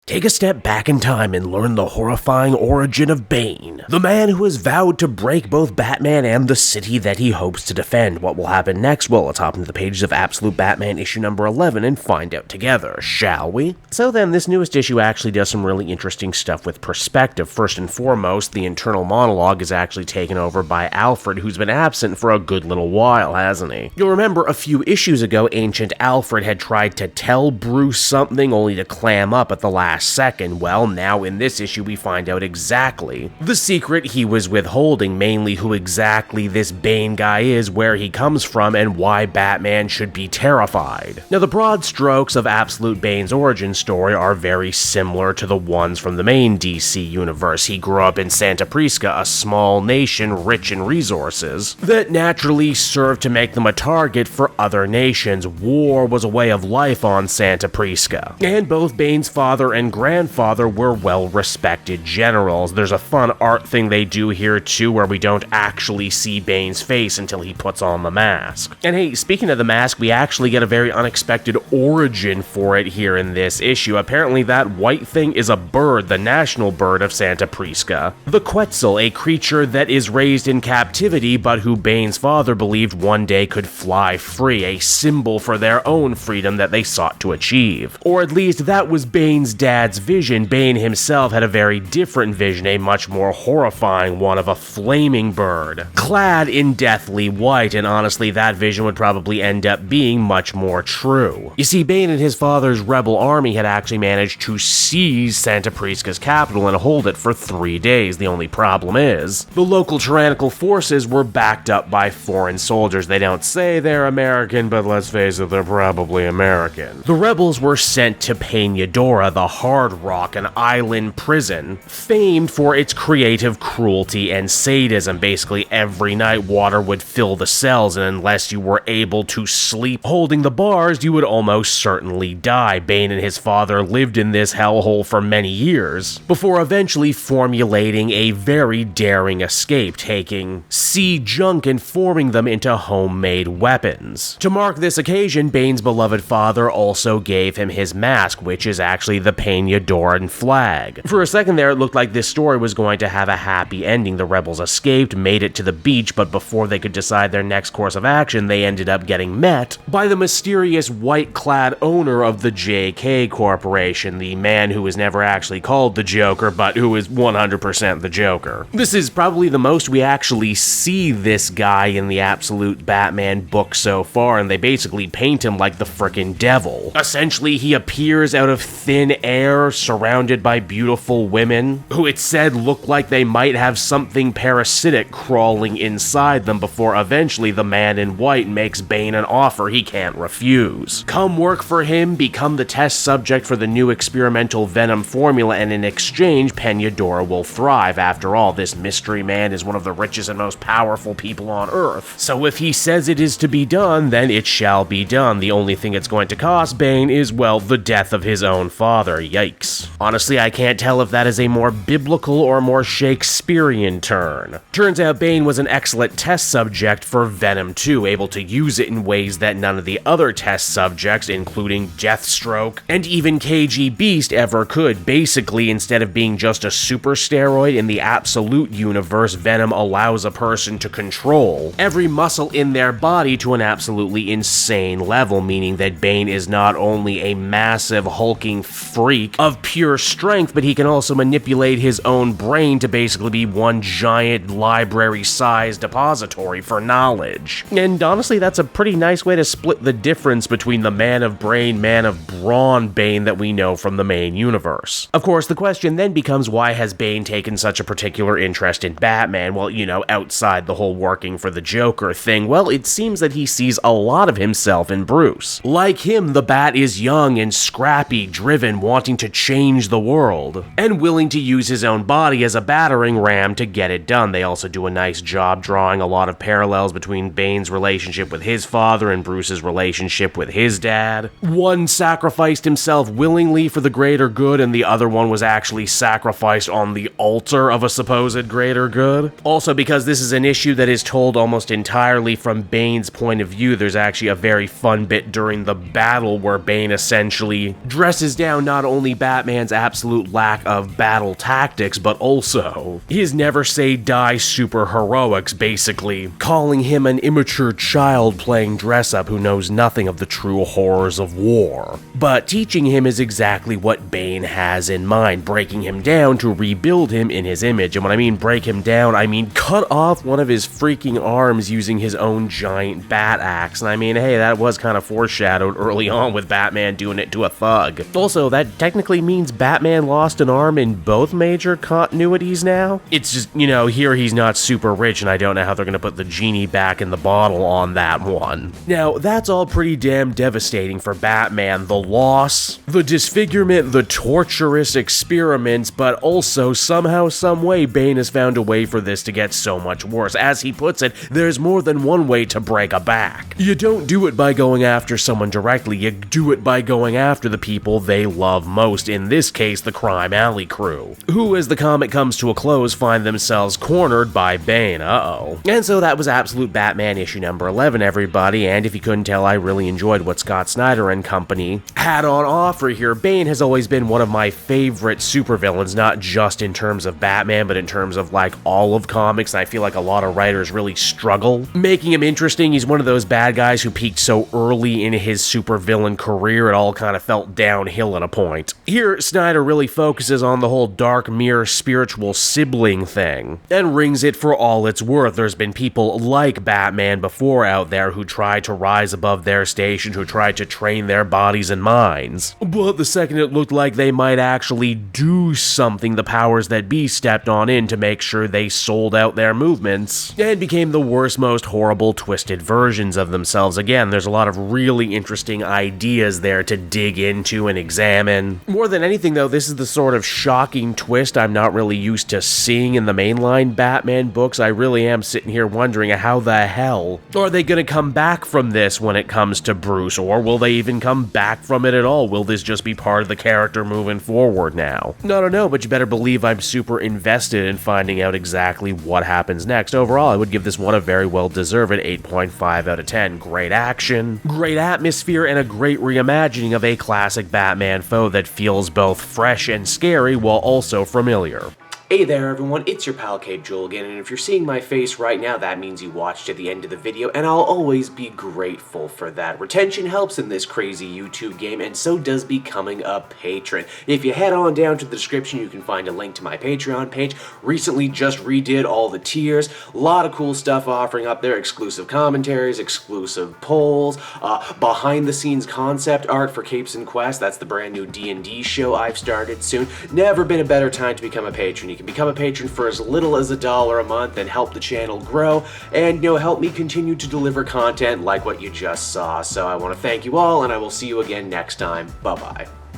Take a step back in time and learn the horrifying origin of Bane, the man who has vowed to break both Batman and the city that he hopes to defend. What will happen next? Well, let's hop into the pages of Absolute Batman issue number 11 and find out together, shall we? So then, this newest issue actually does some really interesting stuff with perspective. First and foremost, the internal monologue is actually taken over by Alfred, who's been absent for a good little while, hasn't he? You'll remember a few issues ago, Ancient Alfred had tried to tell Bruce something only to clam up at the last second. Well, now in this issue we find out exactly the secret he was withholding, mainly who exactly this Bane guy is, where he comes from, and why Batman should be terrified. Now, the broad strokes of Absolute Bane's origin story are very similar to the ones from the main DC universe. He grew up in Santa Prisca, a small nation rich in resources that naturally served to make them a target for other nations. War was a way of life on Santa Prisca, and both Bane's father and grandfather were well-respected generals. There's a fun art thing they do here too, where we don't actually see Bane's face until he puts on the mask. And hey, speaking of the mask, we actually get a very unexpected origin for it here in this issue. Apparently that white thing is a bird, the national bird of Santa Prisca. The Quetzal, a creature that is raised in captivity, but who Bane's father believed one day could fly free, a symbol for their own freedom that they sought to achieve. Or at least that was Bane's dad's vision. Bane himself had a very different vision, a much more horrifying one of a flaming bird, clad in deathly white, and honestly that vision would probably end up being much more true. You see, Bane and his father's rebel army had actually managed to seize Santa Prisca's capital and hold it for 3 days. The only problem is, the local tyrannical forces were backed up by foreign soldiers. They don't say they're American, but let's face it, they're probably American. The rebels were sent to Peñadora, the Hard Rock, an island prison, famed for its creative cruelty and sadism. Basically, every night water would fill the cells, and unless you were able to sleep holding the bars, you would almost certainly die. Bane and his father lived in this hellhole for many years, before eventually formulating a very daring escape, taking sea junk and forming them into homemade weapons. To mark this occasion, Bane's beloved father also gave him his mask, which is actually the Peñadoran flag. For a second there, it looked like this story was going to have a happy ending. The rebels escaped, made it to the beach, but before they could decide their next course of action, they ended up getting met by the mysterious white-clad owner of the JK Corporation, the man who was never actually called the Joker, but who is 100% the Joker. This is probably the most we actually see this guy in the Absolute Batman book so far, and they basically paint him like the frickin' devil. Essentially, he appears out of thin air, surrounded by beautiful women, who it's said look like they might have something parasitic crawling inside them, before eventually the man in white makes Bane an offer he can't refuse. Come work for him, become the test subject for the new experimental Venom formula, and in exchange, Peñadora will thrive. After all, this mystery man is one of the richest and most powerful people on Earth. So if he says it is to be done, then it shall be done. The only thing it's going to cost Bane is, well, the death of his own father. Yikes. Honestly, I can't tell if that is a more biblical or more Shakespearean turn. Turns out Bane was an excellent test subject for Venom 2, able to use it in ways that none of the other test subjects, including Deathstroke and even KG Beast, ever could. Basically, instead of being just a super steroid in the Absolute universe, Venom allows a person to control every muscle in their body to an absolutely insane level, meaning that Bane is not only a massive hulking freak of pure strength, but he can also manipulate his own brain to basically be one giant library-sized depository for knowledge. And honestly, that's a pretty nice way to split the difference between the man of brain, man of brawn Bane that we know from the main universe. Of course, the question then becomes, why has Bane taken such a particular interest in Batman? Well, you know, outside the whole working for the Joker thing, well, it seems that he sees a lot of himself in Bruce. Like him, the Bat is young and scrappy, driven, wanting to change the world, and willing to use his own body as a battering ram to get it done. They also do a nice job drawing a lot of parallels between Bane's relationship with his father and Bruce's relationship with his dad. One sacrificed himself willingly for the greater good, and the other one was actually sacrificed on the altar of a supposed greater good. Also, because this is an issue that is told almost entirely from Bane's point of view, there's actually a very fun bit during the battle where Bane essentially dresses down not only Batman Batman's absolute lack of battle tactics, but also his never-say-die super heroics, basically calling him an immature child playing dress-up who knows nothing of the true horrors of war. But teaching him is exactly what Bane has in mind, breaking him down to rebuild him in his image. And when I mean break him down, I mean cut off one of his freaking arms using his own giant bat axe. And I mean, hey, that was kind of foreshadowed early on with Batman doing it to a thug. Also, that technically means Batman lost an arm in both major continuities now. It's just, you know, here he's not super rich, and I don't know how they're gonna put the genie back in the bottle on that one. Now, that's all pretty damn devastating for Batman. The loss, the disfigurement, the torturous experiments, but also somehow, someway, Bane has found a way for this to get so much worse. As he puts it, there's more than one way to break a back. You don't do it by going after someone directly, you do it by going after the people they love most, in this case, the Crime Alley crew, who, as the comic comes to a close, find themselves cornered by Bane. And so that was Absolute Batman issue number 11, everybody, and if you couldn't tell, I really enjoyed what Scott Snyder and company had on offer here. Bane has always been one of my favorite supervillains, not just in terms of Batman, but in terms of, like, all of comics, and I feel like a lot of writers really struggle making him interesting. He's one of those bad guys who peaked so early in his supervillain career, it all kind of felt downhill at a point. Here, Snyder really focuses on the whole dark mirror spiritual sibling thing, and rings it for all it's worth. There's been people like Batman before out there who tried to rise above their station, who tried to train their bodies and minds. But the second it looked like they might actually do something, the powers that be stepped on in to make sure they sold out their movements, and became the worst, most horrible, twisted versions of themselves. Again, there's a lot of really interesting ideas there to dig into and examine. More than anything, though, this is the sort of shocking twist I'm not really used to seeing in the mainline Batman books. I really am sitting here wondering how the hell are they going to come back from this when it comes to Bruce, or will they even come back from it at all? Will this just be part of the character moving forward now? I don't know, but you better believe I'm super invested in finding out exactly what happens next. Overall, I would give this one a very well-deserved 8.5 out of 10. Great action, great atmosphere, and a great reimagining of a classic Batman foe that feels both fresh and scary while also familiar. Hey there everyone, it's your pal Cape Joel again, and if you're seeing my face right now, that means you watched to the end of the video, and I'll always be grateful for that. Retention helps in this crazy YouTube game, and so does becoming a patron. If you head on down to the description, you can find a link to my Patreon page. Recently just redid all the tiers, a lot of cool stuff offering up there, exclusive commentaries, exclusive polls, behind the scenes concept art for Capes and Quest, that's the brand new D&D show I've started soon. Never been a better time to become a patron. You can become a patron for as little as $1 a month and help the channel grow and, you know, help me continue to deliver content like what you just saw. So I want to thank you all, and I will see you again next time. Bye-bye.